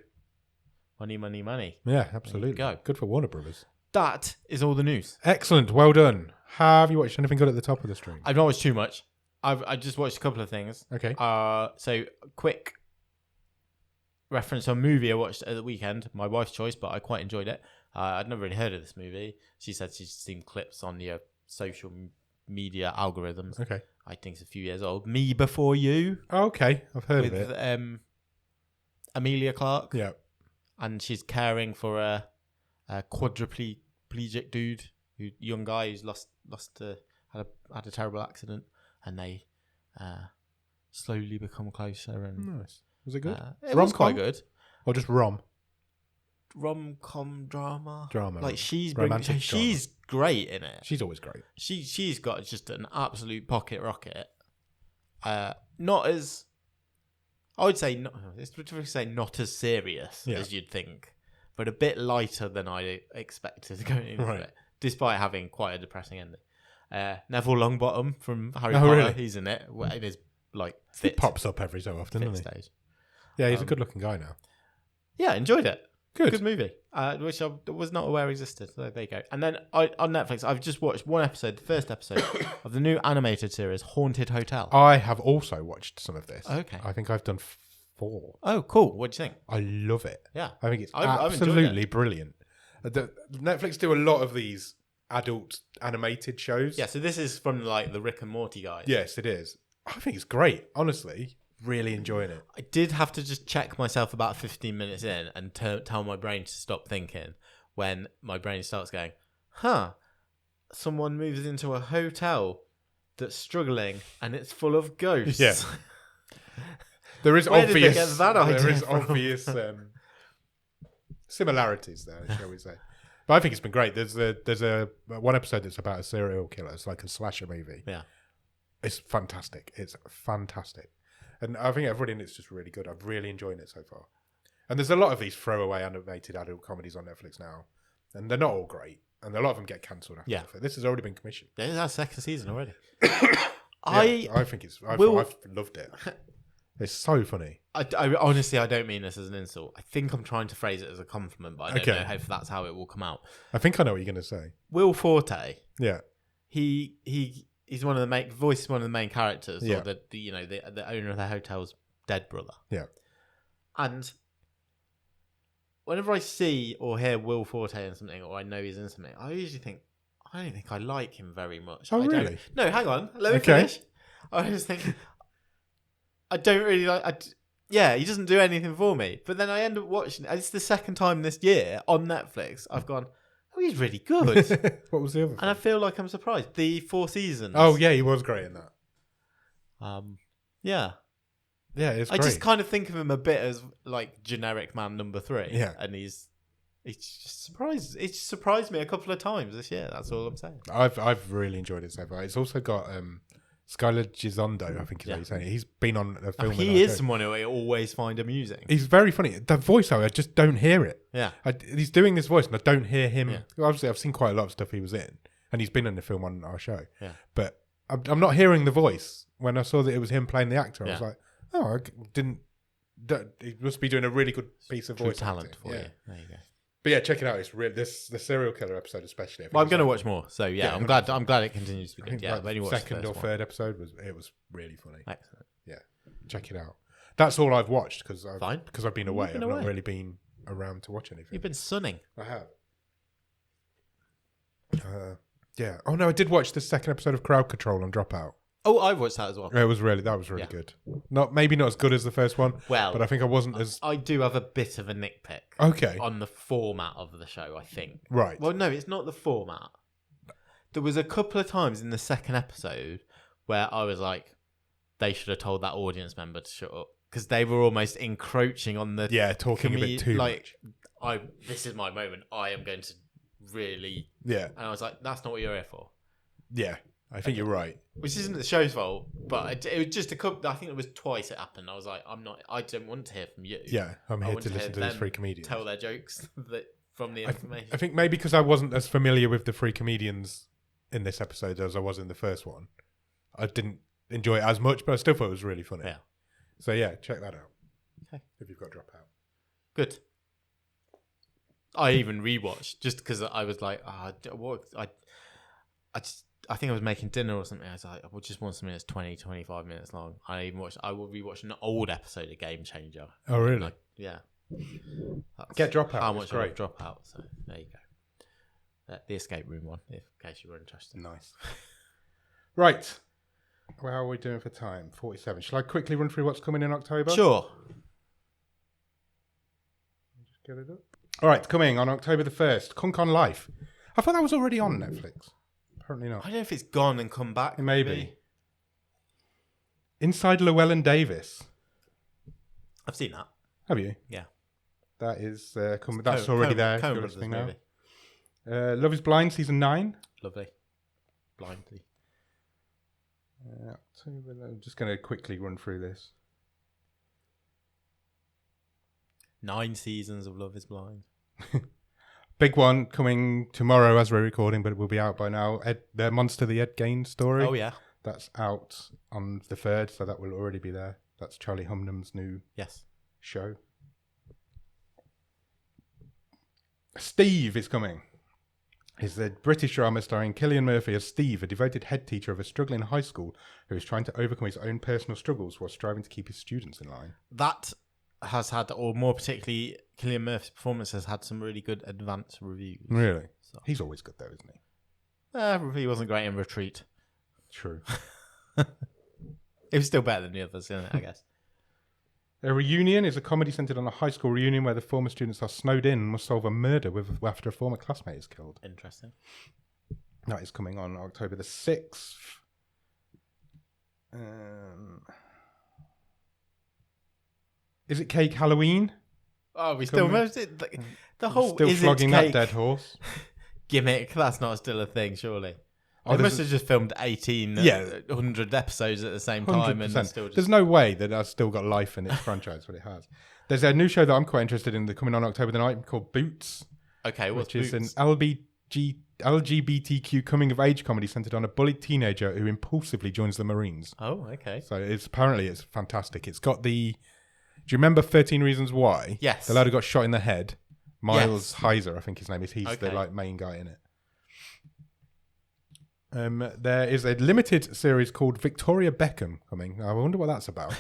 money. Yeah, absolutely. Go. Good for Warner Brothers. That is all the news. Excellent. Well done. Have you watched anything good at the top of the stream? I've not watched too much. I just watched a couple of things. Okay. So quick reference to a movie I watched at the weekend. My wife's choice, but I quite enjoyed it. I'd never really heard of this movie. She said she's seen clips on the social media algorithms. Okay. I think it's a few years old. Me Before You. Oh, okay. I've heard of it. With Emilia Clarke. Yeah. And she's caring for a quadriplegic dude, young guy who's had a terrible accident, and they slowly become closer. And nice. Was it good? It was quite good. Or just rom-com drama. Like she's she's great in it. She's always great. She's got just an absolute pocket rocket. Not as I would say not as serious as you'd think, but a bit lighter than I expected going into it, despite having quite a depressing ending. Neville Longbottom from Harry Potter, really? He's in it. It is like He pops up every so often, doesn't he? Stage. Yeah, he's a good-looking guy now. Yeah, enjoyed it. Good movie, which I was not aware existed. So there you go. And then on Netflix, I've just watched one episode, the first episode of the new animated series, Haunted Hotel. I have also watched some of this. Okay. I think I've done 4. Oh, cool. What do you think? I love it. Yeah. I think it's I've absolutely brilliant. Netflix do a lot of these adult animated shows. Yeah, so this is from like the Rick and Morty guys. Yes, it is. I think it's great. Honestly, really enjoying it. I did have to just check myself about 15 minutes in and tell my brain to stop thinking when my brain starts going, someone moves into a hotel that's struggling and it's full of ghosts. Yeah. There is Where obvious, did they get that idea there is from? obvious similarities there, shall we say. But I think it's been great. There's a one episode that's about a serial killer. It's like a slasher movie. Yeah. It's fantastic. It's fantastic. And I think everybody in it's just really good. I'm really enjoying it so far. And there's a lot of these throwaway animated adult comedies on Netflix now. And they're not all great. And a lot of them get cancelled after. Yeah. This has already been commissioned. Yeah, it's our second season already. I think I've loved it. It's so funny. I honestly, I don't mean this as an insult. I think I'm trying to phrase it as a compliment, but I don't know if that's how it will come out. I think I know what you're going to say. Will Forte. Yeah. He's one of the voices one of the main characters, yeah. or the owner of the hotel's dead brother. Yeah. And whenever I see or hear Will Forte in something, or I know he's in something, I usually think, I don't think I like him very much. Oh, really? No, hang on. Let me finish. I just think I don't really like. He doesn't do anything for me. But then I end up watching. It's the second time this year on Netflix I've gone, oh, he's really good. What was the other thing? And I feel like I'm surprised. The 4 seasons. Oh, yeah, he was great in that. Yeah. Yeah, it's great. I just kind of think of him a bit as like generic man number 3. Yeah. And he's It's surprised me a couple of times this year. That's all I'm saying. I've really enjoyed it so far. It's also got Skylar Gisondo, I think is how you say it. He's been on a film. He is someone who I always find amusing. He's very funny. The voiceover, I just don't hear it. Yeah. He's doing this voice and I don't hear him. Yeah. Obviously, I've seen quite a lot of stuff he was in. And he's been in the film on our show. Yeah. But I'm not hearing the voice. When I saw that it was him playing the actor, I was like, oh, he must be doing a really good piece of voice talent acting. for you. There you go. But yeah, check it out. It's really the serial killer episode, especially. Well, I'm going to watch more. So I'm glad it continues to be good. Yeah, like the second or third episode was really funny. Excellent. Yeah, check it out. That's all I've watched because I've been away. I've not really been around to watch anything. You've been sunning. I have. Yeah. Oh no, I did watch the second episode of Crowd Control on Dropout. Oh, I've watched that as well. That was really good. Maybe not as good as the first one. Well, but I think I wasn't as. I do have a bit of a nitpick. Okay. On the format of the show, I think. Right. Well, no, it's not the format. There was a couple of times in the second episode where I was like, they should have told that audience member to shut up because they were almost encroaching on the talking a bit too much. This is my moment. I am going to really and I was like, that's not what you're here for. Yeah. I think you're right. Which isn't the show's fault, but it was just a couple. I think it was twice it happened. I was like, I don't want to hear from you. Yeah, I'm here to listen to these three comedians tell their jokes from the information. I think maybe because I wasn't as familiar with the three comedians in this episode as I was in the first one, I didn't enjoy it as much, but I still thought it was really funny. Yeah. So yeah, check that out. Okay. If you've got Dropout. Good. I even rewatched just because I was like, I think I was making dinner or something. I was like, I just want something that's 20, 25 minutes long. I will rewatch an old episode of Game Changer. Oh, really? Yeah. Get Dropout. How much I Dropout. So there you go. The escape room one, in case you were interested. Nice. Right. Well, how are we doing for time? 47. Shall I quickly run through what's coming in October? Sure. Just get it up. All right, coming on October the 1st, Kunk on Life. I thought that was already on Netflix. Apparently not. I don't know if it's gone and come back. Maybe. Inside Llewellyn Davis. I've seen that. Have you? Yeah. That is coming. That's already there. Movie. Love is Blind season 9. Lovely. Blindly. I'm just going to quickly run through this. 9 seasons of Love is Blind. Big one coming tomorrow as we're recording, but it will be out by now. The Monster, the Ed Gein story. Oh, yeah. That's out on the 3rd, so that will already be there. That's Charlie Hunnam's new show. Steve is coming. It's a British drama starring Cillian Murphy as Steve, a devoted head teacher of a struggling high school who is trying to overcome his own personal struggles while striving to keep his students in line. That has had, or more particularly, Cillian Murphy's performance has had some really good advanced reviews. Really? So. He's always good though, isn't he? He wasn't great in Retreat. True. It was still better than the others, isn't it, I guess? A Reunion is a comedy centered on a high school reunion where the former students are snowed in and must solve a murder after a former classmate is killed. Interesting. That is coming on October the 6th. Is it Cake Halloween? Oh, we still the whole still flogging that dead horse gimmick. That's not still a thing, surely. They must have just filmed 100 episodes at the same time, 100%. And still just... There's no way that that's still got life in its franchise, but it has. There's a new show that I'm quite interested in coming on October the 9th called Boots. Okay, what's Boots? Which is an LGBTQ coming of age comedy centered on a bullied teenager who impulsively joins the Marines. Oh, okay. So it's fantastic. It's got the. Do you remember 13 Reasons Why? Yes. The lad who got shot in the head. Miles Heiser, I think his name is. He's the main guy in it. There is a limited series called Victoria Beckham coming. I wonder what that's about.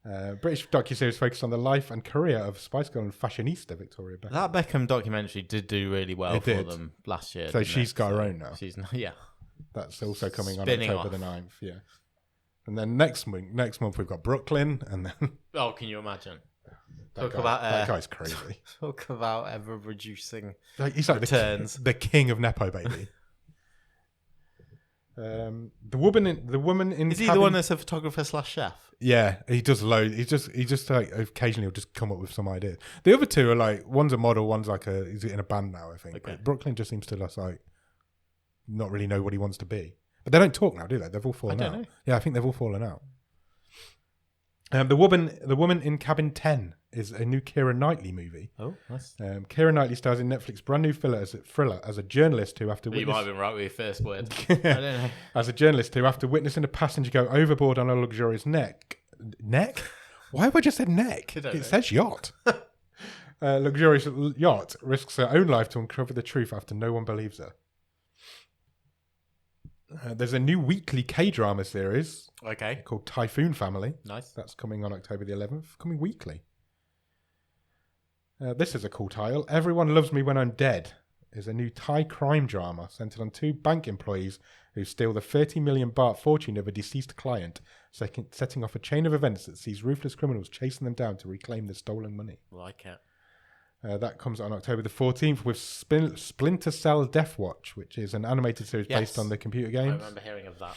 British docuseries focused on the life and career of Spice Girl and fashionista Victoria Beckham. That Beckham documentary did do really well for them last year. So she's got her own now. That's also coming on October the 9th. Yeah. And then next month we've got Brooklyn, and then can you imagine? That guy's crazy. Talk about ever reducing he's like returns. The king of Nepo baby. The woman in is he the one that's a photographer / chef? Yeah, he does loads. He just like occasionally will just come up with some idea. The other two are like one's a model, one's like he's in a band now, I think. Okay. But Brooklyn just seems to like not really know what he wants to be. But they don't talk now, do they? They've all fallen out. I don't know. Yeah, I think they've all fallen out. The woman in Cabin 10 is a new Keira Knightley movie. Oh, nice. Keira Knightley stars in Netflix' brand new thriller as a journalist who, after you might have been right with your first word. I don't know. As a journalist who, after witnessing a passenger go overboard on a luxurious neck. Why have I just said neck? It says yacht. Luxurious yacht risks her own life to uncover the truth after no one believes her. There's a new weekly K-drama series called Typhoon Family. Nice. That's coming on October the 11th. Coming weekly. This is a cool title. Everyone Loves Me When I'm Dead is a new Thai crime drama centered on two bank employees who steal the 30 million baht fortune of a deceased client, setting off a chain of events that sees ruthless criminals chasing them down to reclaim the stolen money. Like it. That comes on October the 14th with Splinter Cell Death Watch, which is an animated series based on the computer games. I remember hearing of that.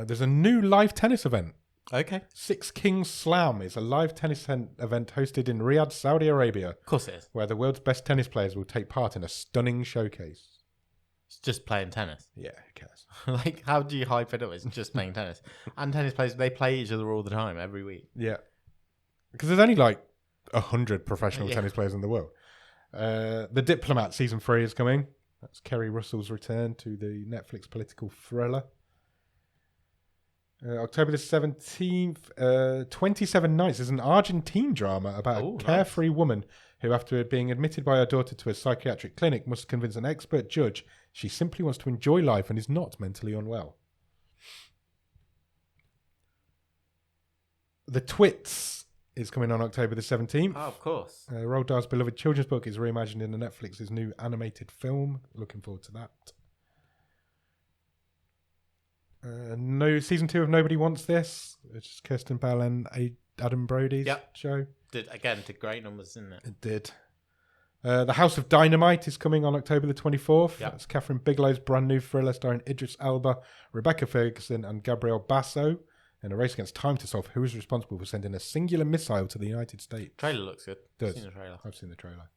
There's a new live tennis event. Okay. Six Kings Slam is a live tennis event hosted in Riyadh, Saudi Arabia. Of course it is. Where the world's best tennis players will take part in a stunning showcase. It's just playing tennis. Yeah, who cares? Like, how do you hype it up? It's just playing tennis. And tennis players, they play each other all the time, every week. Yeah. Because there's only like 100 professional tennis players in the world. The Diplomat season 3 is coming. That's Kerry Russell's return to the Netflix political thriller. October the 17th, 27 Nights is an Argentine drama about a carefree woman who, after being admitted by her daughter to a psychiatric clinic, must convince an expert judge she simply wants to enjoy life and is not mentally unwell. The Twits is coming on October the 17th. Oh, of course. Roald Dahl's beloved children's book is reimagined in Netflix's new animated film. Looking forward to that. Season 2 of Nobody Wants This. It's just Kirsten Bell and Adam Brody's show. Did great numbers, didn't it? It did. The House of Dynamite is coming on October the 24th. Yep. That's Catherine Bigelow's brand new thriller starring Idris Elba, Rebecca Ferguson and Gabrielle Basso in a race against time to solve who is responsible for sending a singular missile to the United States. Trailer looks good. I've seen the trailer.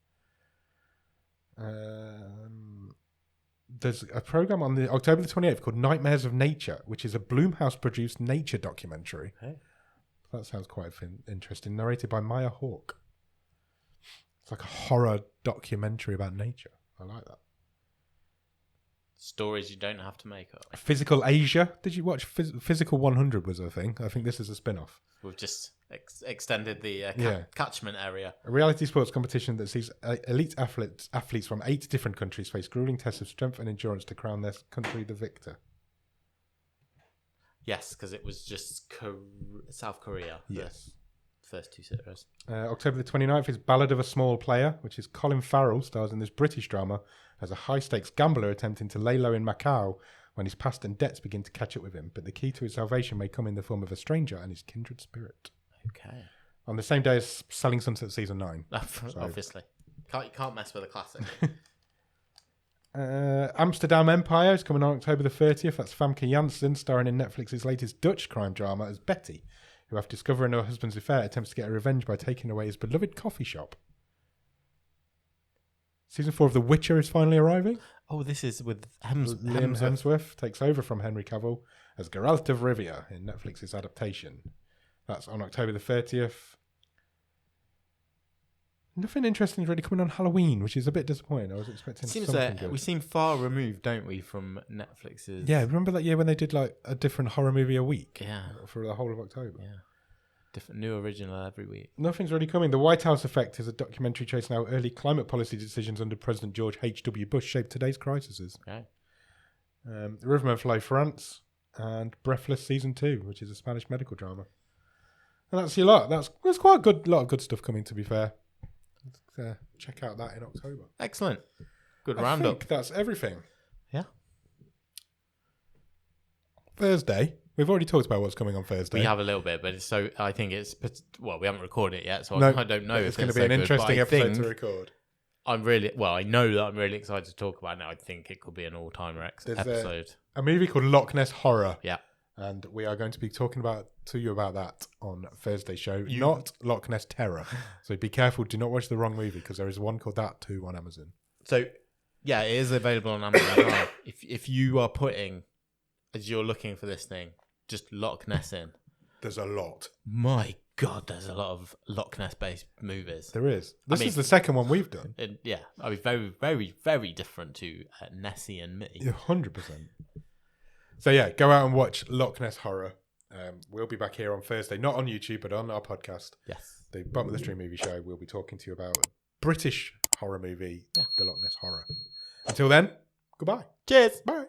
There's a program on the October the 28th called Nightmares of Nature, which is a Blumhouse-produced nature documentary. Hey. That sounds quite interesting. Narrated by Maya Hawke. It's like a horror documentary about nature. I like that. Stories you don't have to make up. Physical Asia. Did you watch Physical 100 was a thing? I think this is a spin-off. We've just extended the catchment area. A reality sports competition that sees elite athletes from 8 different countries face grueling tests of strength and endurance to crown their country the victor. Yes, because it was just South Korea. Yes. First 2 series. October the 29th is Ballad of a Small Player, which is Colin Farrell stars in this British drama as a high-stakes gambler attempting to lay low in Macau when his past and debts begin to catch up with him. But the key to his salvation may come in the form of a stranger and his kindred spirit. Okay. On the same day as Selling Sunset Season 9. Obviously. You can't mess with a classic. Amsterdam Empire is coming on October the 30th. That's Famke Janssen starring in Netflix's latest Dutch crime drama as Betty, who, after discovering her husband's affair, attempts to get her revenge by taking away his beloved coffee shop. Season 4 of The Witcher is finally arriving. Oh, this is with Liam Hemsworth takes over from Henry Cavill as Geralt of Rivia in Netflix's adaptation. That's on October the 30th. Nothing interesting is really coming on Halloween, which is a bit disappointing. I was expecting something good. We seem far removed, don't we, from Netflix's... Yeah, remember that year when they did like a different horror movie a week? Yeah. For the whole of October. Yeah. Different new original every week. Nothing's really coming. The White House Effect is a documentary tracing how early climate policy decisions under President George H.W. Bush shaped today's crises. Okay. Rivermen Fly France and Breathless Season 2, which is a Spanish medical drama. And that's your lot. There's quite a lot of good stuff coming, to be fair. Check out that in October. Excellent. Good roundup. I think that's everything. Yeah. Thursday. We've already talked about what's coming on Thursday. We have a little bit, but I think it's... Well, we haven't recorded it yet, so I don't know it's going to be an interesting episode to record. I know that I'm really excited to talk about it now. I think it could be an all-time episode. A movie called Loch Ness Horror. Yeah. And we are going to be talking to you about that on Thursday's show, not Loch Ness Terror. So be careful, do not watch the wrong movie, because there is one called that too on Amazon. So, yeah, it is available on Amazon. If you are putting, as you're looking for this thing, just Loch Ness in. There's a lot. My God, there's a lot of Loch Ness-based movies. There is. This is the second one we've done. I mean, very, very, very different to Nessie and me. 100%. So yeah, go out and watch Loch Ness Horror. We'll be back here on Thursday, not on YouTube, but on our podcast. Yes. The Bottom of the Stream Movie Show. We'll be talking to you about a British horror movie, The Loch Ness Horror. Until then, goodbye. Cheers. Bye.